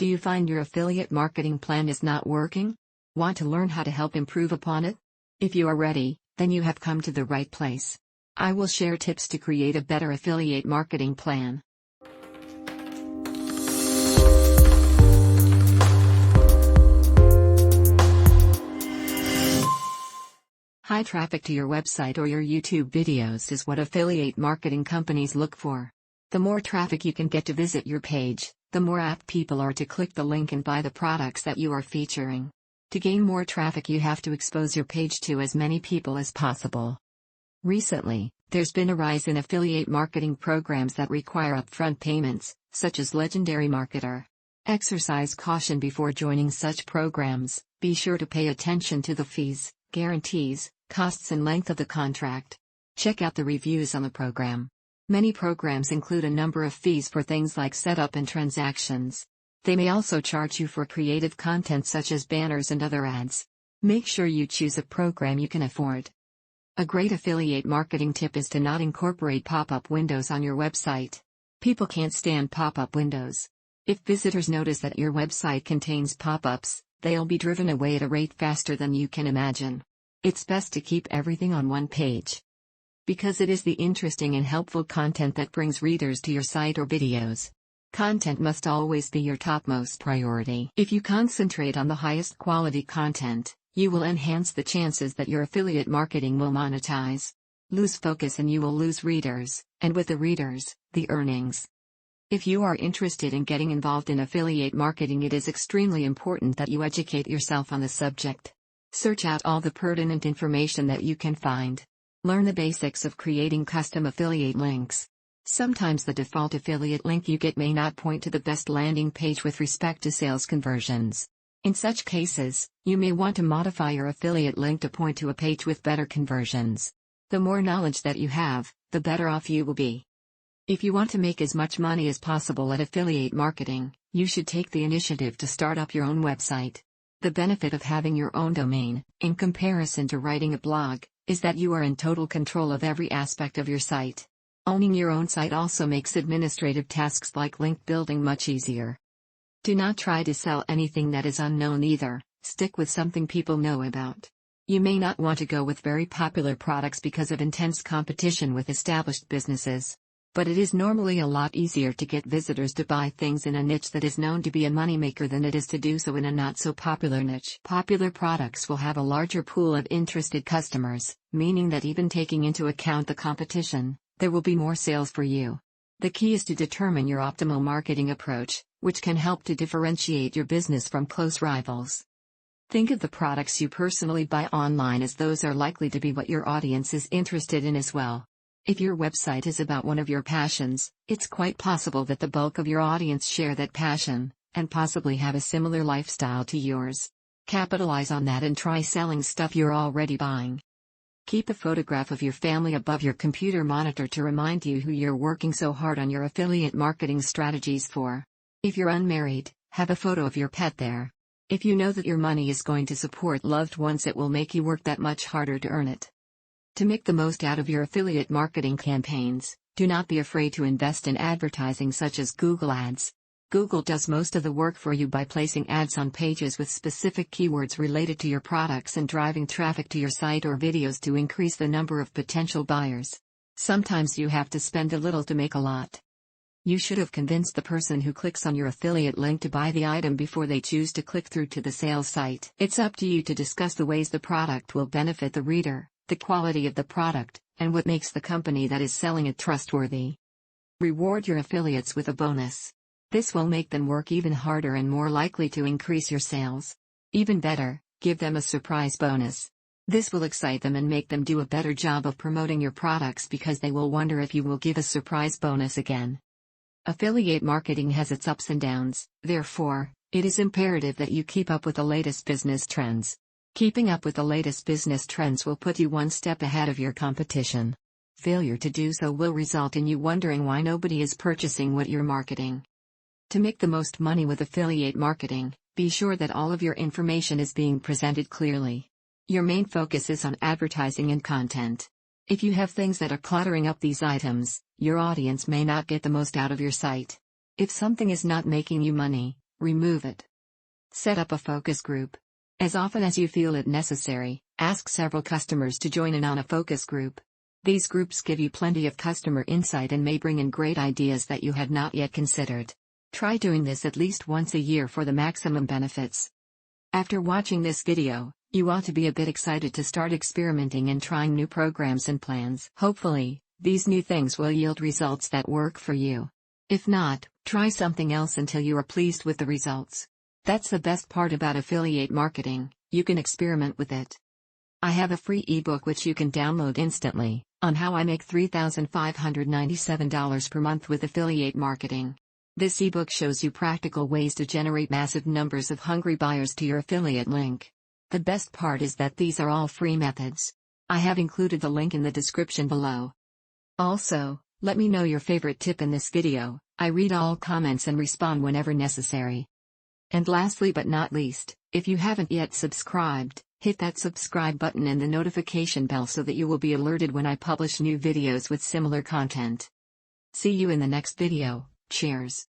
Do you find your affiliate marketing plan is not working? Want to learn how to help improve upon it? If you are ready, then you have come to the right place. I will share tips to create a better affiliate marketing plan. High traffic to your website or your YouTube videos is what affiliate marketing companies look for. The more traffic you can get to visit your page, the more apt people are to click the link and buy the products that you are featuring. To gain more traffic, you have to expose your page to as many people as possible. Recently, there's been a rise in affiliate marketing programs that require upfront payments, such as Legendary Marketer. Exercise caution before joining such programs. Be sure to pay attention to the fees, guarantees, costs and length of the contract. Check out the reviews on the program. Many programs include a number of fees for things like setup and transactions. They may also charge you for creative content such as banners and other ads. Make sure you choose a program you can afford. A great affiliate marketing tip is to not incorporate pop-up windows on your website. People can't stand pop-up windows. If visitors notice that your website contains pop-ups, they'll be driven away at a rate faster than you can imagine. It's best to keep everything on one page, because it is the interesting and helpful content that brings readers to your site or videos. Content must always be your topmost priority. If you concentrate on the highest quality content, you will enhance the chances that your affiliate marketing will monetize. Lose focus and you will lose readers, and with the readers, the earnings. If you are interested in getting involved in affiliate marketing, it is extremely important that you educate yourself on the subject. Search out all the pertinent information that you can find. Learn the basics of creating custom affiliate links. Sometimes the default affiliate link you get may not point to the best landing page with respect to sales conversions. In such cases, you may want to modify your affiliate link to point to a page with better conversions. The more knowledge that you have, the better off you will be. If you want to make as much money as possible at affiliate marketing, you should take the initiative to start up your own website. The benefit of having your own domain, in comparison to writing a blog, is that you are in total control of every aspect of your site. Owning your own site also makes administrative tasks like link building much easier. Do not try to sell anything that is unknown either. Stick with something people know about. You may not want to go with very popular products because of intense competition with established businesses. But it is normally a lot easier to get visitors to buy things in a niche that is known to be a moneymaker than it is to do so in a not-so-popular niche. Popular products will have a larger pool of interested customers, meaning that even taking into account the competition, there will be more sales for you. The key is to determine your optimal marketing approach, which can help to differentiate your business from close rivals. Think of the products you personally buy online as those are likely to be what your audience is interested in as well. If your website is about one of your passions, it's quite possible that the bulk of your audience share that passion, and possibly have a similar lifestyle to yours. Capitalize on that and try selling stuff you're already buying. Keep a photograph of your family above your computer monitor to remind you who you're working so hard on your affiliate marketing strategies for. If you're unmarried, have a photo of your pet there. If you know that your money is going to support loved ones, it will make you work that much harder to earn it. To make the most out of your affiliate marketing campaigns, do not be afraid to invest in advertising such as Google Ads. Google does most of the work for you by placing ads on pages with specific keywords related to your products and driving traffic to your site or videos to increase the number of potential buyers. Sometimes you have to spend a little to make a lot. You should have convinced the person who clicks on your affiliate link to buy the item before they choose to click through to the sales site. It's up to you to discuss the ways the product will benefit the reader, the quality of the product, and what makes the company that is selling it trustworthy. Reward your affiliates with a bonus. This will make them work even harder and more likely to increase your sales. Even better, give them a surprise bonus. This will excite them and make them do a better job of promoting your products because they will wonder if you will give a surprise bonus again. Affiliate marketing has its ups and downs, therefore, it is imperative that you keep up with the latest business trends. Keeping up with the latest business trends will put you one step ahead of your competition. Failure to do so will result in you wondering why nobody is purchasing what you're marketing. To make the most money with affiliate marketing, be sure that all of your information is being presented clearly. Your main focus is on advertising and content. If you have things that are cluttering up these items, your audience may not get the most out of your site. If something is not making you money, remove it. Set up a focus group. As often as you feel it necessary, ask several customers to join in on a focus group. These groups give you plenty of customer insight and may bring in great ideas that you had not yet considered. Try doing this at least once a year for the maximum benefits. After watching this video, you ought to be a bit excited to start experimenting and trying new programs and plans. Hopefully, these new things will yield results that work for you. If not, try something else until you are pleased with the results. That's the best part about affiliate marketing, you can experiment with it. I have a free ebook which you can download instantly, on how I make $3,597 per month with affiliate marketing. This ebook shows you practical ways to generate massive numbers of hungry buyers to your affiliate link. The best part is that these are all free methods. I have included the link in the description below. Also, let me know your favorite tip in this video. I read all comments and respond whenever necessary. And lastly but not least, if you haven't yet subscribed, hit that subscribe button and the notification bell so that you will be alerted when I publish new videos with similar content. See you in the next video. Cheers.